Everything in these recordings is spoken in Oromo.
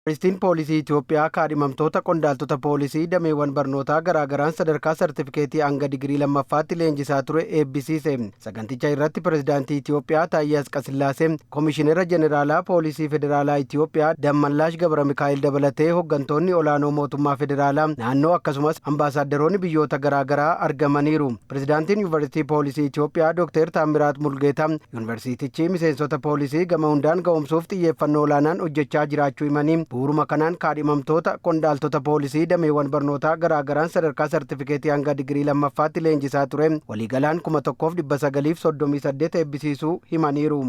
Ministeerri Poolisii Itoophiyaa kaadhimamtoota qondaaltota poolisii dameewwan barnootaa garaagaraan sadarkaa sartifikeetii hanga digirii lammaffaatti leenjisaa ture eebbisiise. Saganticha irratti Pireezidaantii Itoophiyaa Taayyee Asqasillaasee, Komishinera Jeneraalaa Poolisii Federaalaa Itoophiyaa Dammallaash Gabra Mikaa'el dabalatee hooggantoonni olaanoo mootummaa federaalaa naannoo akkasumas ambaasaaddoroonni biyyoota garaagaraa argamaniiru. Pireezidaantiin Yuunivarsiitii Poolisii Itoophiyaa Dr. Taamiraat Mulgeetaa Yuunivarsiitichi miseensota poolisii gama hundaan ga'umsuuf xiyyeeffannoo olaanaan hojjechaa jiraachuu himanii bu'uuruma kanaan kaadhimamtoota qondaaltota poolisii dameewwan barnootaa garaagaraan sadarkaa sartifikeetii hanga digirii lammaffaatti leenjisaa ture waliigalaan 1938 eebbisiisuu himaniiru.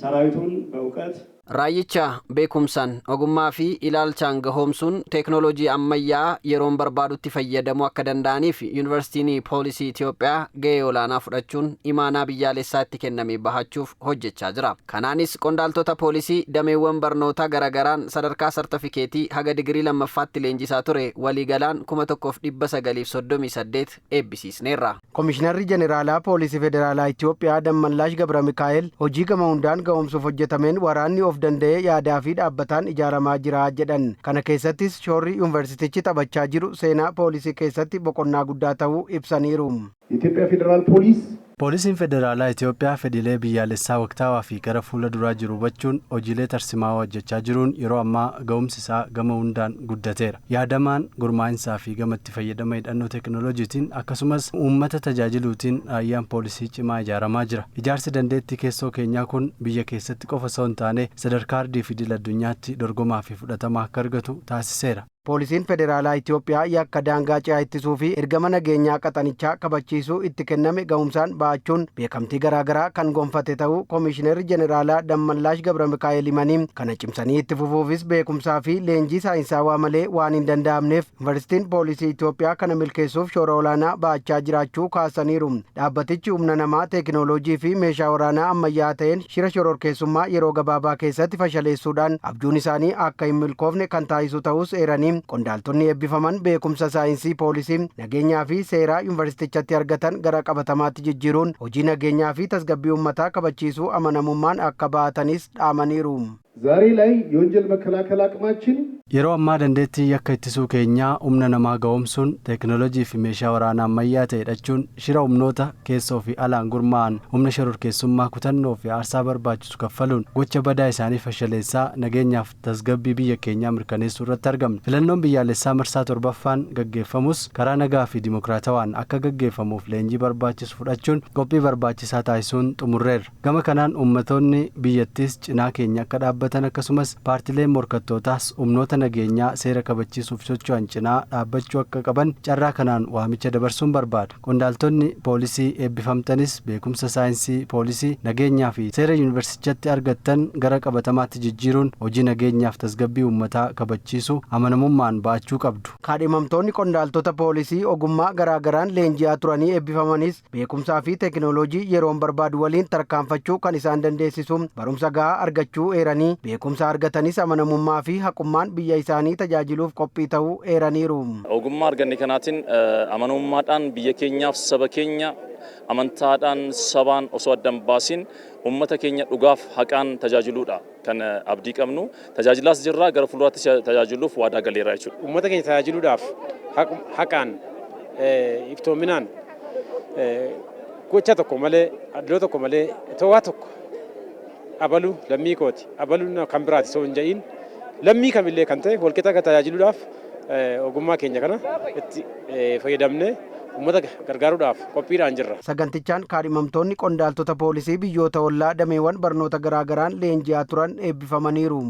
ሰራዊቱን በእውቀት Raayyicha beekumsaan ogummaa fi ilaalchaan gahoomsuun teeknooloojii ammayyaa yeroon barbaadutti fayyadamuu akka danda'aniif Yuunivarsiitiin Poolisii Itoophiyaa gahee olaanaa fudhachuun imaanaa biyyaalessaatti kennamee bahachuuf hojjechaa jira. Kanaanis qondaaltota poolisii dameewwan barnootaa garaagaraan sadarkaa sartifikeetii haga digirii lammaffaatti leenjisaa ture waliigalaan 1938 eebbisiisneerra. Komishinarri Jeneraalaa Poolisii Federaalaa Itoophiyaa Dammallaash Gabra Mikaa'el hojii gama hundaan ga'umsuuf hojjetameen waraanni of danda'ee yaadaa fi dhaabbataan ijaaramaa jira jedhan. Kana keessattis shoorri yuunivarsiitichi taphachaa jiru seenaa poolisii keessatti boqonnaa guddaa ta'uu ibsaniiru. የኢትዮጵያ ፌደራል ፖሊስ Poolisiin Federaalaa Itoophiyaa fedhiilee biyyaalessaa waqtaawaa fi gara fuula duraa jiru hubachuun hojiilee tarsimaa hojjechaa jiruun yeroo ammaa ga'umsi isaa gama hundaan guddateera. Yaadamaan gurmaa'insaa fi gama itti fayyadama hidhannoo teeknooloojiitiin akkasumas uummata tajaajiluutiin raayyaan poolisii cimaa ijaaramaa jira. Ijaarsi dandeettii keessoo keenyaa kun biyya keessatti qofa osoo hin taane sadarkaa ardii fi idil addunyaatti dorgomaa fi fudhatama akka argatu taasiseera. Poolisiin Federaalaa Itoophiyaa yakka daangaa ce'aa ittisuu fi ergama nageenyaa qaxanichaa kabachiisuu itti kenname ga'umsaan ba'achuun beekamtii garaagaraa kan gonfate ta'uu Komishinarri Jeneraalaa Dammallaash Gabra Mikaa'el himanii kana cimsanii itti fufuufis beekumsaa fi leenjii saayinsaawaa malee waan hin danda'amneef Yuunivarsiitiin Poolisii Itoophiyaa kana milkeessuuf shoora olaanaa ba'achaa jiraachuu kaasaniiru. Dhaabbatichi humna namaa teeknooloojii fi meeshaa waraanaa ammayyaa ta'een shira shororkeessummaa yeroo gabaabaa keessatti fashaleessuudhaan abjuun isaanii akka hin milkoofne kan taasisu ta'us eeranii qondaaltonni eebbifaman beekumsa saayinsii poolisii nageenyaa fi seeraa yuunivarsiitichatti argatan gara qabatamaatti jijjiiruun hojii nageenyaa fi tasgabbii uummataa kabachiisuu amanamummaan akka baatanis dhaamaniiru. ዛሬ ላይ የወንጀል መከላከል አቅማችን yeroo ammaa dandeettii yakka ittisuu keenyaa humna namaa ga'umsuun teeknooloojii fi meeshaa waraanaa ammayyaa ta'e hidhachuun shira humnoota keessoo fi alaan gurmaa'an humna shororkeessummaa kutannoo fi aarsaa barbaachisu kaffaluun gocha badaa isaanii fashaleessaa nageenyaaf tasgabbii biyya keenyaa mirkaneessuu irratti argamne. Filannoon biyyaalessaa marsaa 7ffaan gaggeeffamus karaa nagaa fi dimokiraatawaan akka gaggeeffamuuf leenjii barbaachisu fudhachuun qophii barbaachisaa taasisuun xumurreerra. Gama kanaan uummattoonni biyyattiis cinaa keenya akka dhaabbatan akkasumas paartileen morkattootaas humnoota nageenyaa seera kabachiisuuf socho'an cinaa dhaabbachuu akka qaban carraa kanaan waamicha dabarsuun barbaada. Qondaaltonni poolisii eebbifamtanis beekumsa saayinsii poolisii nageenyaa fi seera yuunivarsiitichatti argattan gara qabatamaatti jijjiiruun hojii nageenyaaf tasgabbii uummataa kabachiisuu amanamummaan ba'achuu qabdu. Kaadhimamtoonni qondaaltota poolisii ogummaa garaagaraan leenji'aa turanii eebbifamanis beekumsaa fi teeknooloojii yeroon barbaadu waliin tarkaanfachuu kan isaan dandeessisu barumsa gahaa argachuu eeranii beekumsa argatanis amanamummaa fi haqummaan biyya isaanii tajaajiluuf qophii ta'uu eeraniiru. Ogummaa arganne kanaatiin amanamummaadhaan biyya keenyaaf saba keenya amantaadhaan sabaan osoo addan baasin uummata keenya dhugaaf haqaan tajaajiluudha kan abdii qabnu. Tajaajilaas jirraa gara fuulduraatti tajaajiluuf waadaa galeera jechuudha. Uummata keenya tajaajiluudhaaf haqaan iftoominaan gocha tokko malee addoo tokko malee towaa tokko abalu lammii kooti abalu kan biraati osoo hin jedhiin lammii kamillee kan ta'e walqixa tajaajiluudhaaf ogummaa keenya kana itti fayyadamnee uummata gargaaruudhaaf qophiidhaan jirra. Sagantichaan kaadhimamtoonni qondaaltota poolisii biyyoota ollaa dameewwan barnoota garaagaraan leenji'aa turan eebbifamaniiru.